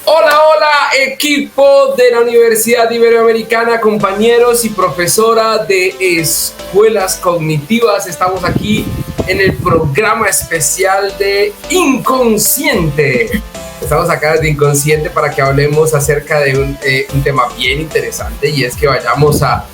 Hola, hola, equipo de la Universidad Iberoamericana, compañeros y profesora de escuelas cognitivas. Estamos aquí en el programa especial de Inconsciente. Estamos acá desde Inconsciente para que hablemos acerca de un tema bien interesante, y es que vayamos a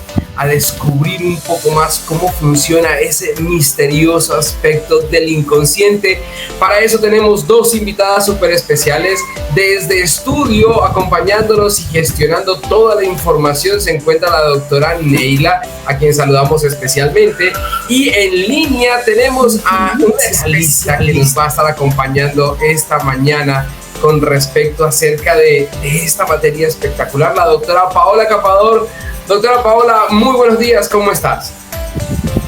descubrir un poco más cómo funciona ese misterioso aspecto del inconsciente. Para eso tenemos dos invitadas súper especiales. Desde estudio, acompañándonos y gestionando toda la información, se encuentra la doctora Neila, a quien saludamos especialmente. Y en línea tenemos a una especialista que nos va a estar acompañando esta mañana con respecto acerca de esta materia espectacular, la doctora Paola Capador. Doctora Paola, muy buenos días, ¿cómo estás?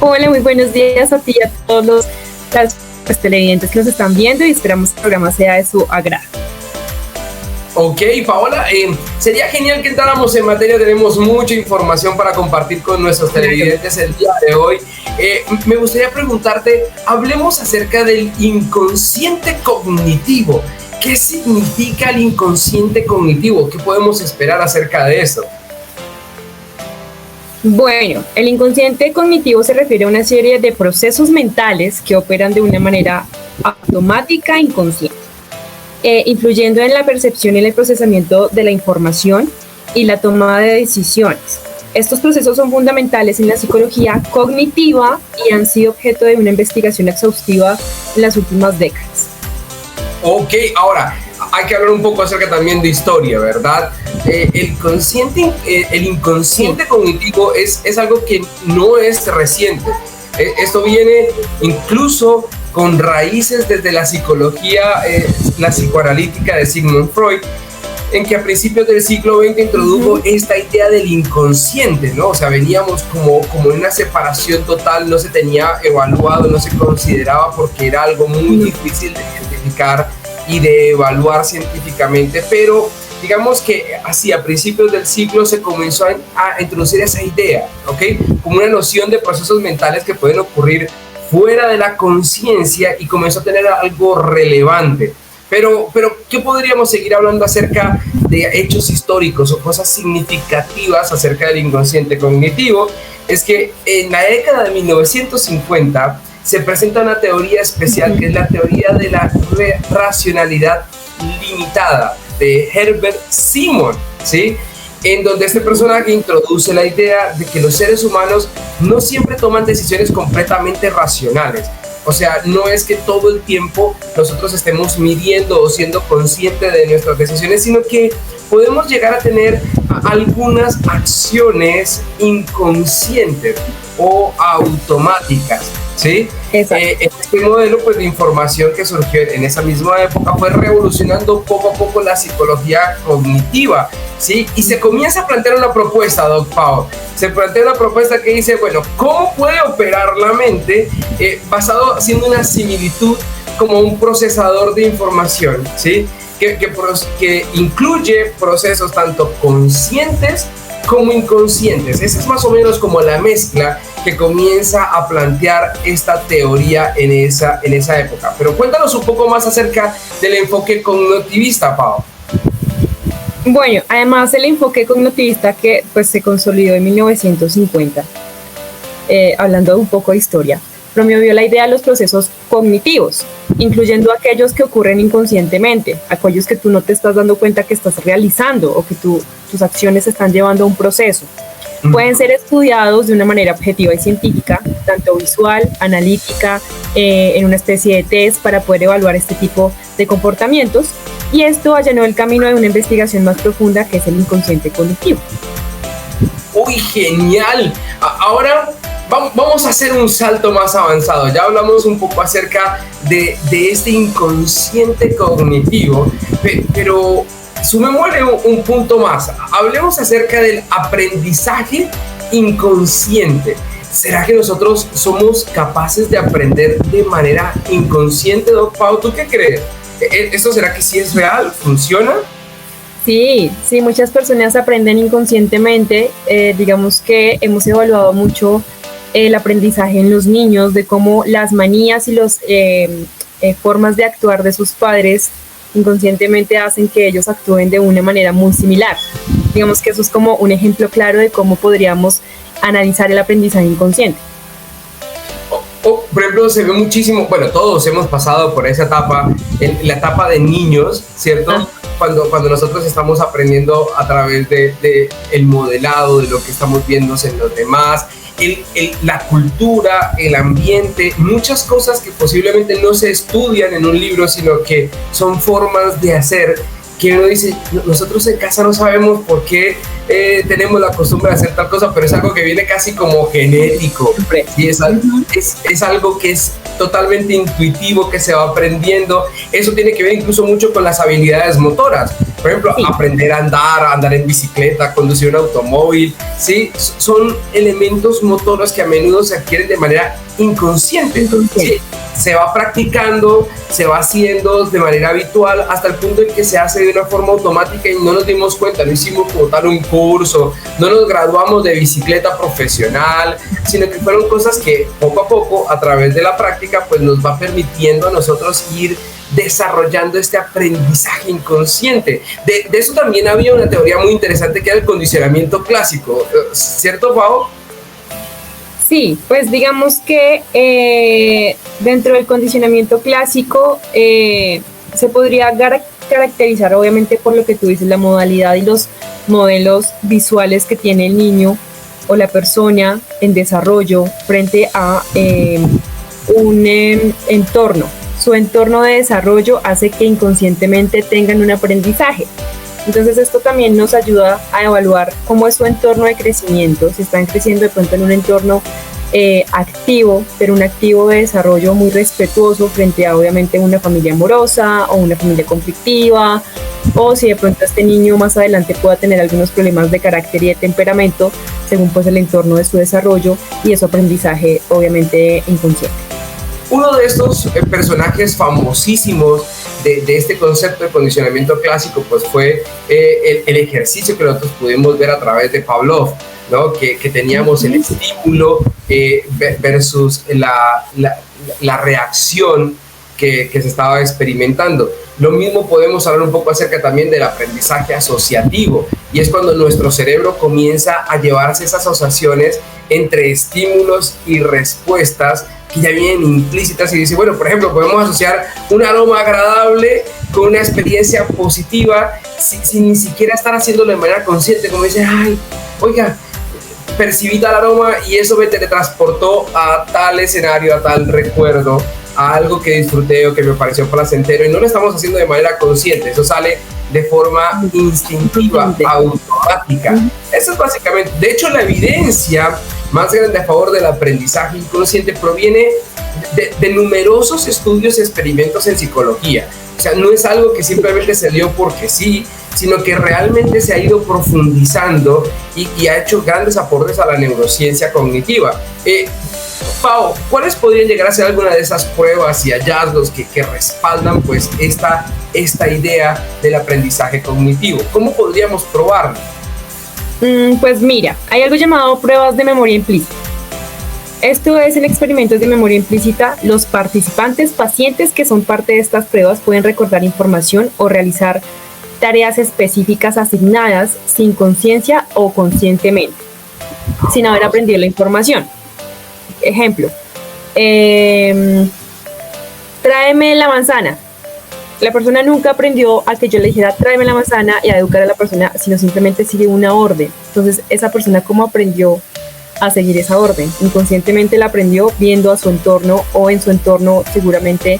Hola, muy buenos días a ti y a todos los televidentes que nos están viendo, y esperamos que el programa sea de su agrado. Ok, Paola, sería genial que entráramos en materia. Tenemos mucha información para compartir con nuestros televidentes el día de hoy. Me gustaría preguntarte, hablemos acerca del inconsciente cognitivo. ¿Qué significa el inconsciente cognitivo? ¿Qué podemos esperar acerca de eso? Bueno, el inconsciente cognitivo se refiere a una serie de procesos mentales que operan de una manera automática e inconsciente, influyendo en la percepción y el procesamiento de la información y la toma de decisiones. Estos procesos son fundamentales en la psicología cognitiva y han sido objeto de una investigación exhaustiva en las últimas décadas. Ok, ahora hay que hablar un poco acerca también de historia, ¿verdad? El inconsciente cognitivo es algo que no es reciente. Esto viene incluso con raíces desde la psicología, la psicoanalítica de Sigmund Freud, en que a principios del siglo XX introdujo esta idea del inconsciente, ¿no? O sea, veníamos como en una separación total, no se tenía evaluado, no se consideraba, porque era algo muy difícil de identificar y de evaluar científicamente, pero digamos que así a principios del siglo se comenzó a introducir esa idea, ¿ok? Como una noción de procesos mentales que pueden ocurrir fuera de la conciencia, y comenzó a tener algo relevante. Pero, ¿qué podríamos seguir hablando acerca de hechos históricos o cosas significativas acerca del inconsciente cognitivo? Es que en la década de 1950 se presenta una teoría especial, que es la teoría de la racionalidad limitada de Herbert Simon, ¿sí? En donde este personaje introduce la idea de que los seres humanos no siempre toman decisiones completamente racionales. O sea, no es que todo el tiempo nosotros estemos midiendo o siendo conscientes de nuestras decisiones, sino que podemos llegar a tener algunas acciones inconscientes o automáticas, ¿sí? Este modelo, pues, de información que surgió en esa misma época fue revolucionando poco a poco la psicología cognitiva, ¿sí? Y se comienza a plantear una propuesta, Doc Pau. Se plantea una propuesta que dice, bueno, ¿cómo puede operar la mente basado haciendo una similitud como un procesador de información, ¿sí? Que incluye procesos tanto conscientes como inconscientes? Esa es más o menos como la mezcla que comienza a plantear esta teoría en esa época. Pero cuéntanos un poco más acerca del enfoque cognitivista, Pau. Bueno, además del enfoque cognitivista que pues se consolidó en 1950, hablando un poco de historia, promovió la idea de los procesos cognitivos, incluyendo aquellos que ocurren inconscientemente, aquellos que tú no te estás dando cuenta que estás realizando, o que tus acciones están llevando a un proceso. Pueden ser estudiados de una manera objetiva y científica, tanto visual, analítica, en una especie de test para poder evaluar este tipo de comportamientos, y esto allanó el camino de una investigación más profunda, que es el inconsciente cognitivo. ¡Uy, genial! Ahora vamos a hacer un salto más avanzado. Ya hablamos un poco acerca de este inconsciente cognitivo, pero sumémosle un punto más. Hablemos acerca del aprendizaje inconsciente. ¿Será que nosotros somos capaces de aprender de manera inconsciente, Doc Pau? ¿Tú qué crees? ¿Esto será que sí es real? ¿Funciona? Sí, muchas personas aprenden inconscientemente. Digamos que hemos evaluado mucho el aprendizaje en los niños, de cómo las manías y las formas de actuar de sus padres inconscientemente hacen que ellos actúen de una manera muy similar. Digamos que eso es como un ejemplo claro de cómo podríamos analizar el aprendizaje inconsciente. Por ejemplo, se ve muchísimo, bueno, todos hemos pasado por esa etapa, la etapa de niños, ¿cierto? Cuando nosotros estamos aprendiendo a través de el modelado, de lo que estamos viendo en los demás, la cultura, el ambiente, muchas cosas que posiblemente no se estudian en un libro, sino que son formas de hacer, que uno dice, nosotros en casa no sabemos por qué tenemos la costumbre de hacer tal cosa, pero es algo que viene casi como genético, ¿sí? Es algo que es totalmente intuitivo, que se va aprendiendo. Eso tiene que ver incluso mucho con las habilidades motoras. Por ejemplo, aprender a andar en bicicleta, conducir un automóvil, ¿sí? Son elementos motoros que a menudo se adquieren de manera inconsciente. ¿Sí? Se va practicando, se va haciendo de manera habitual hasta el punto en que se hace de una forma automática y no nos dimos cuenta, no hicimos como tal un curso, no nos graduamos de bicicleta profesional, sino que fueron cosas que poco a poco, a través de la práctica, pues nos va permitiendo a nosotros ir desarrollando este aprendizaje inconsciente. De eso también había una teoría muy interesante que era el condicionamiento clásico, ¿cierto, Pau? Sí, pues digamos que dentro del condicionamiento clásico se podría caracterizar obviamente por lo que tú dices, la modalidad y los modelos visuales que tiene el niño o la persona en desarrollo frente a un entorno. Su entorno de desarrollo hace que inconscientemente tengan un aprendizaje. Entonces esto también nos ayuda a evaluar cómo es su entorno de crecimiento, si están creciendo de pronto en un entorno activo, pero un activo de desarrollo muy respetuoso frente a obviamente una familia amorosa o una familia conflictiva, o si de pronto este niño más adelante pueda tener algunos problemas de carácter y de temperamento según pues el entorno de su desarrollo y de su aprendizaje obviamente inconsciente. Uno de estos personajes famosísimos de este concepto de condicionamiento clásico pues fue el ejercicio que nosotros pudimos ver a través de Pavlov, ¿no? Que teníamos el estímulo versus la reacción que se estaba experimentando. Lo mismo podemos hablar un poco acerca también del aprendizaje asociativo, y es cuando nuestro cerebro comienza a llevarse esas asociaciones entre estímulos y respuestas que ya vienen implícitas y dice, bueno, por ejemplo, podemos asociar un aroma agradable con una experiencia positiva sin ni siquiera estar haciéndolo de manera consciente, como dice, ay, oiga, percibí tal aroma y eso me teletransportó a tal escenario, a tal recuerdo, a algo que disfruté o que me pareció placentero, y no lo estamos haciendo de manera consciente, eso sale de forma instintiva, automática. Eso es básicamente, de hecho, la evidencia más grande a favor del aprendizaje inconsciente proviene de numerosos estudios y experimentos en psicología. O sea, no es algo que simplemente se dio porque sí, sino que realmente se ha ido profundizando y ha hecho grandes aportes a la neurociencia cognitiva. Pau, ¿cuáles podrían llegar a ser alguna de esas pruebas y hallazgos que respaldan pues esta idea del aprendizaje cognitivo? ¿Cómo podríamos probarlo? Pues mira, hay algo llamado pruebas de memoria implícita. Esto es, en experimentos de memoria implícita, los participantes pacientes que son parte de estas pruebas pueden recordar información o realizar tareas específicas asignadas sin conciencia o conscientemente, sin haber aprendido la información. Ejemplo, tráeme la manzana. La persona nunca aprendió a que yo le dijera tráeme la manzana y a educar a la persona, sino simplemente sigue una orden. Entonces, esa persona, ¿cómo aprendió a seguir esa orden? Inconscientemente la aprendió viendo a su entorno, o en su entorno seguramente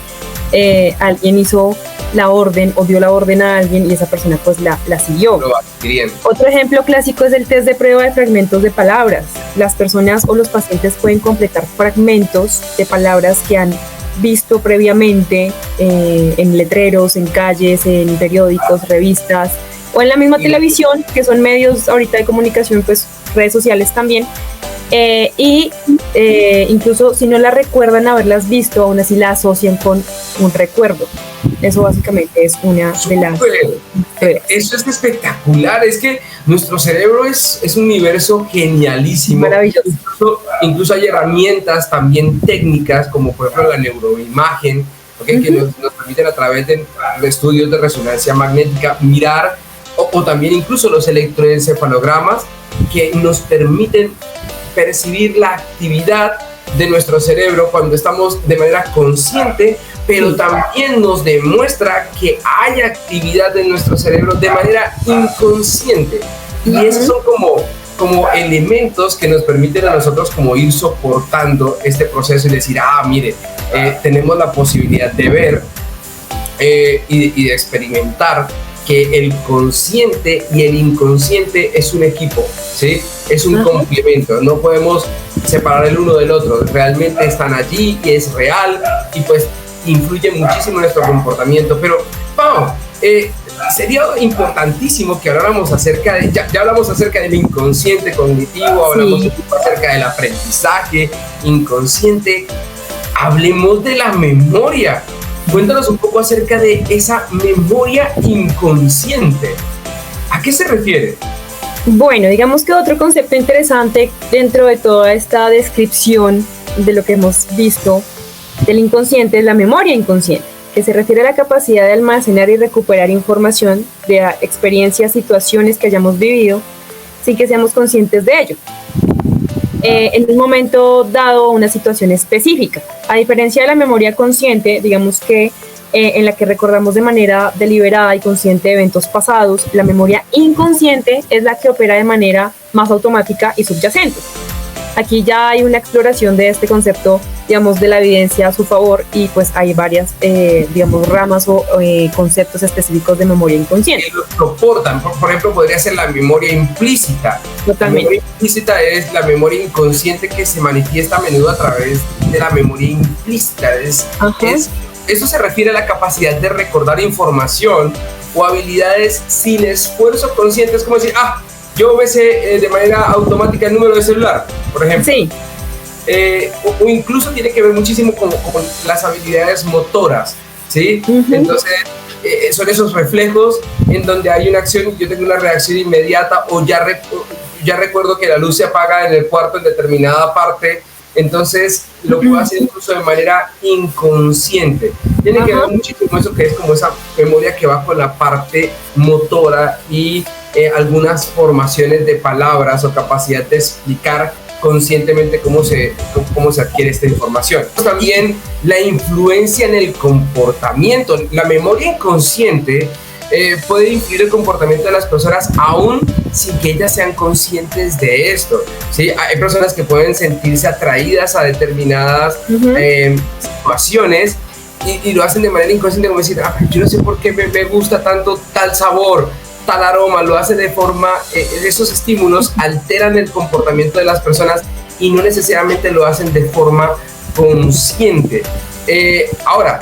alguien hizo la orden o dio la orden a alguien y esa persona pues la siguió. Otro ejemplo clásico es el test de prueba de fragmentos de palabras. Las personas o los pacientes pueden completar fragmentos de palabras que han visto previamente en letreros, en calles, en periódicos, revistas o en la misma televisión, que son medios ahorita de comunicación, pues redes sociales también. Incluso si no la recuerdan haberlas visto, aún así la asocian con un recuerdo. Eso básicamente es una de las... Eso es espectacular, es que nuestro cerebro es un universo genialísimo. Maravilloso. Incluso hay herramientas también técnicas, como por ejemplo la neuroimagen, ¿okay? Que nos permiten a través de estudios de resonancia magnética mirar, o también incluso los electroencefalogramas, que nos permiten percibir la actividad de nuestro cerebro cuando estamos de manera consciente, pero también nos demuestra que hay actividad en nuestro cerebro de manera inconsciente. Y esos son como elementos que nos permiten a nosotros como ir soportando este proceso y decir, mire, tenemos la posibilidad de ver y de experimentar que el consciente y el inconsciente es un equipo, ¿sí? Es un complemento, no podemos separar el uno del otro, realmente están allí y es real y pues influye muchísimo en nuestro comportamiento. Pero vamos, sería importantísimo que habláramos acerca de, ya hablamos acerca del inconsciente cognitivo, hablamos un poco acerca del aprendizaje inconsciente, hablemos de la memoria. Cuéntanos un poco acerca de esa memoria inconsciente. ¿A qué se refiere? Bueno, digamos que otro concepto interesante dentro de toda esta descripción de lo que hemos visto del inconsciente es la memoria inconsciente, que se refiere a la capacidad de almacenar y recuperar información de experiencias, situaciones que hayamos vivido sin que seamos conscientes de ello. En un momento dado, una situación específica. A diferencia de la memoria consciente, digamos que en la que recordamos de manera deliberada y consciente eventos pasados, la memoria inconsciente es la que opera de manera más automática y subyacente. Aquí ya hay una exploración de este concepto, digamos, de la evidencia a su favor, y pues hay varias, digamos, ramas o conceptos específicos de memoria inconsciente. Que lo soportan. Por ejemplo, podría ser la memoria implícita. Totalmente. La memoria implícita es la memoria inconsciente que se manifiesta a menudo a través de la memoria implícita. Eso se refiere a la capacidad de recordar información o habilidades sin esfuerzo consciente. Es como decir, yo me sé de manera automática el número de celular, por ejemplo. Sí. O incluso tiene que ver muchísimo con las habilidades motoras, ¿sí? Entonces, son esos reflejos en donde hay una acción, yo tengo una reacción inmediata, o ya recuerdo que la luz se apaga en el cuarto en determinada parte, entonces lo puedo hacer incluso de manera inconsciente. Tiene que ver muchísimo eso, que es como esa memoria que va con la parte motora y algunas formaciones de palabras o capacidad de explicar conscientemente cómo se adquiere esta información. También la influencia en el comportamiento. La memoria inconsciente puede influir el comportamiento de las personas aún sin que ellas sean conscientes de esto, ¿sí? Hay personas que pueden sentirse atraídas a determinadas situaciones y lo hacen de manera inconsciente, como decir, yo no sé por qué me gusta tanto tal sabor, tal aroma, lo hace de forma, esos estímulos alteran el comportamiento de las personas y no necesariamente lo hacen de forma consciente. Ahora,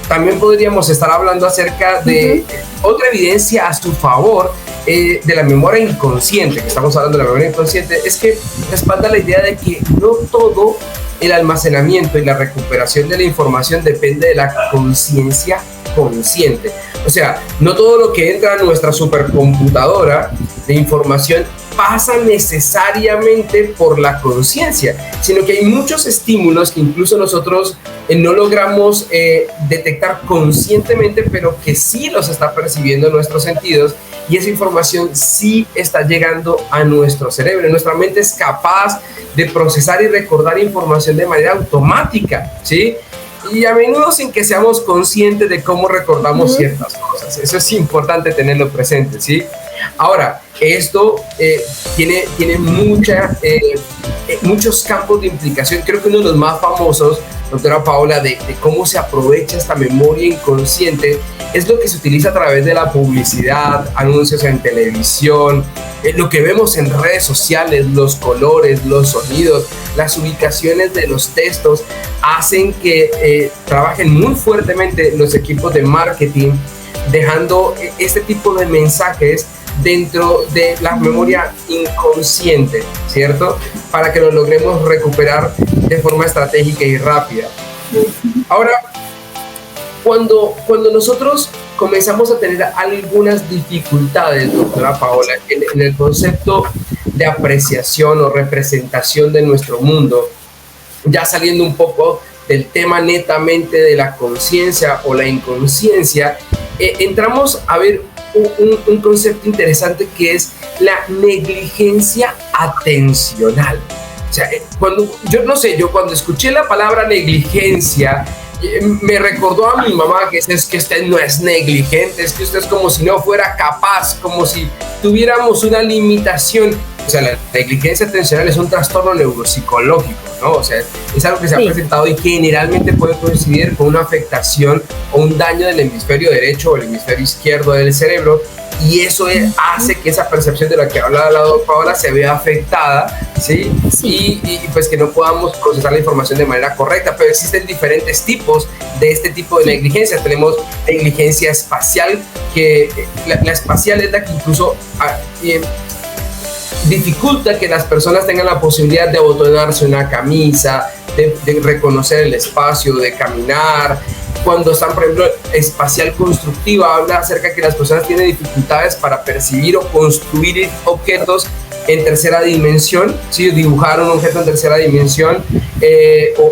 también podríamos estar hablando acerca de otra evidencia a su favor de la memoria inconsciente, que estamos hablando de la memoria inconsciente, es que respalda la idea de que no todo el almacenamiento y la recuperación de la información depende de la conciencia consciente. O sea, no todo lo que entra a nuestra supercomputadora de información pasa necesariamente por la conciencia, sino que hay muchos estímulos que incluso nosotros no logramos detectar conscientemente, pero que sí los está percibiendo nuestros sentidos, y esa información sí está llegando a nuestro cerebro. Nuestra mente es capaz de procesar y recordar información de manera automática, ¿sí? Y a menudo sin que seamos conscientes de cómo recordamos ciertas cosas. Eso es importante tenerlo presente, ¿sí? Ahora, esto tiene muchos campos de implicación. Creo que uno de los más famosos, doctora Paola, de cómo se aprovecha esta memoria inconsciente es lo que se utiliza a través de la publicidad, anuncios en televisión, lo que vemos en redes sociales, los colores, los sonidos, las ubicaciones de los textos, hacen que trabajen muy fuertemente los equipos de marketing, dejando este tipo de mensajes dentro de la memoria inconsciente, ¿cierto? Para que lo logremos recuperar de forma estratégica y rápida. Ahora, cuando nosotros comenzamos a tener algunas dificultades, doctora Paola, en el concepto de apreciación o representación de nuestro mundo, ya saliendo un poco del tema netamente de la conciencia o la inconsciencia, entramos a ver un concepto interesante que es la negligencia atencional. O sea, yo cuando escuché la palabra negligencia, me recordó a mi mamá que es que usted no es negligente, es que usted es como si no fuera capaz, como si tuviéramos una limitación. O sea, la negligencia atencional es un trastorno neuropsicológico, ¿no? O sea, es algo que se ha presentado y que generalmente puede coincidir con una afectación o un daño del hemisferio derecho o el hemisferio izquierdo del cerebro, y eso hace que esa percepción de la que habla la doctora Paola se vea afectada, ¿sí? Y pues que no podamos procesar la información de manera correcta. Pero existen diferentes tipos de este tipo de negligencia. Tenemos negligencia espacial, que la espacial es la que incluso dificulta que las personas tengan la posibilidad de abotonarse una camisa, de reconocer el espacio, de caminar. Cuando están, por ejemplo, espacial constructiva, habla acerca de que las personas tienen dificultades para percibir o construir objetos en tercera dimensión, ¿sí? Dibujar un objeto en tercera dimensión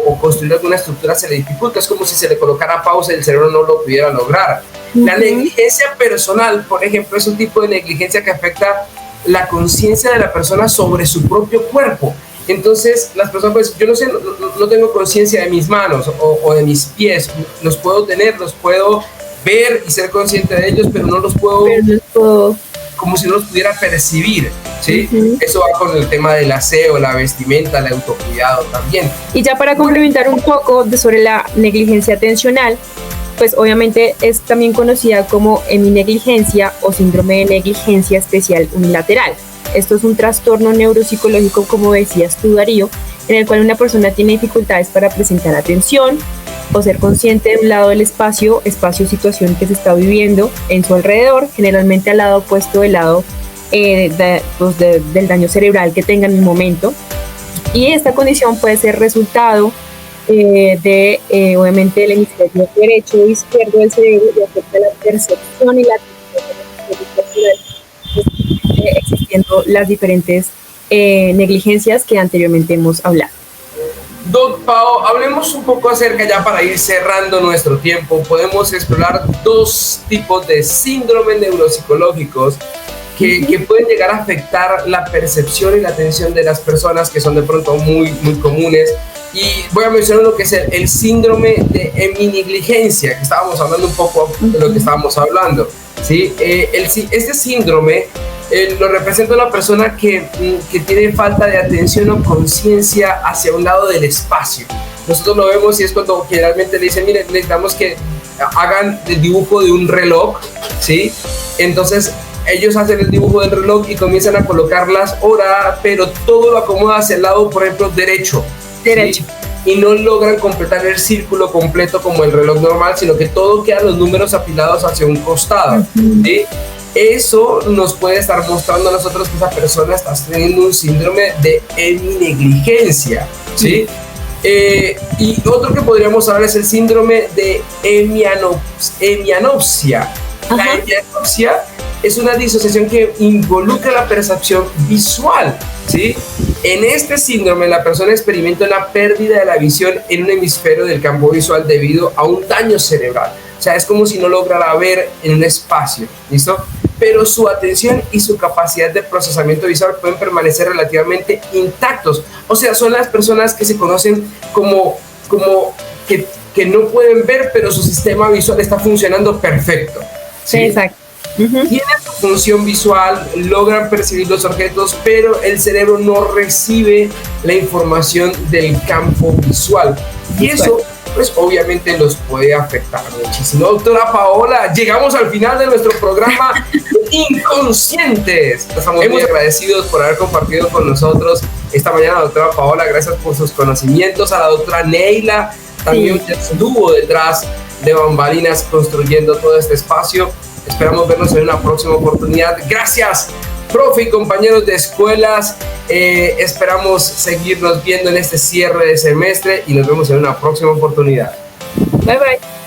o construir alguna estructura se le dificulta. Es como si se le colocara pausa y el cerebro no lo pudiera lograr. La negligencia personal, por ejemplo, es un tipo de negligencia que afecta la conciencia de la persona sobre su propio cuerpo. Entonces, las personas, pues, yo no sé, no tengo conciencia de mis manos o de mis pies. Los puedo tener, los puedo ver y ser consciente de ellos, pero no los puedo, como si no los pudiera percibir, ¿sí? Eso va con el tema del aseo, la vestimenta, el autocuidado también. Y ya para complementar un poco sobre la negligencia atencional, pues obviamente es también conocida como heminegligencia o síndrome de negligencia especial unilateral. Esto es un trastorno neuropsicológico, como decías tú, Darío, en el cual una persona tiene dificultades para presentar atención o ser consciente de un lado del espacio, situación que se está viviendo en su alrededor, generalmente al lado opuesto del lado del daño cerebral que tenga en el momento. Y esta condición puede ser resultado obviamente, del hemisferio derecho o izquierdo del cerebro, y afecta la percepción y la atención, existiendo las diferentes negligencias que anteriormente hemos hablado. Doc Pao, hablemos un poco acerca, ya para ir cerrando nuestro tiempo, podemos explorar dos tipos de síndromes neuropsicológicos que pueden llegar a afectar la percepción y la atención de las personas, que son de pronto muy, muy comunes. Y voy a mencionar lo que es el síndrome de heminegligencia, que estábamos hablando un poco de lo que estábamos hablando, ¿sí? Este síndrome lo representa una persona que tiene falta de atención o conciencia hacia un lado del espacio. Nosotros lo vemos y es cuando generalmente le dicen, miren, necesitamos que hagan el dibujo de un reloj, ¿sí? Entonces ellos hacen el dibujo del reloj y comienzan a colocar las horas, pero todo lo acomoda hacia el lado, por ejemplo, derecho. ¿Sí? Y no logran completar el círculo completo como el reloj normal, sino que todo quedan los números apilados hacia un costado, ¿sí? Eso nos puede estar mostrando a nosotros que esa persona está teniendo un síndrome de heminegligencia, ¿sí? Y otro que podríamos hablar es el síndrome de hemianopsia. La hemianopsia es una disociación que involucra la percepción visual, ¿sí? En este síndrome, la persona experimenta una pérdida de la visión en un hemisferio del campo visual debido a un daño cerebral. O sea, es como si no lograra ver en un espacio, ¿listo? Pero su atención y su capacidad de procesamiento visual pueden permanecer relativamente intactos. O sea, son las personas que se conocen como que no pueden ver, pero su sistema visual está funcionando perfecto, ¿sí? Exacto. Tienen su función visual, logran percibir los objetos, pero el cerebro no recibe la información del campo visual. Y eso, pues obviamente los puede afectar muchísimo. Doctora Paola, llegamos al final de nuestro programa Inconscientes. Estamos muy agradecidos por haber compartido con nosotros esta mañana, doctora Paola. Gracias por sus conocimientos. A la doctora Neila, también estuvo detrás de bambalinas construyendo todo este espacio. Esperamos vernos en una próxima oportunidad. Gracias, profe y compañeros de escuelas. Esperamos seguirnos viendo en este cierre de semestre y nos vemos en una próxima oportunidad. Bye, bye.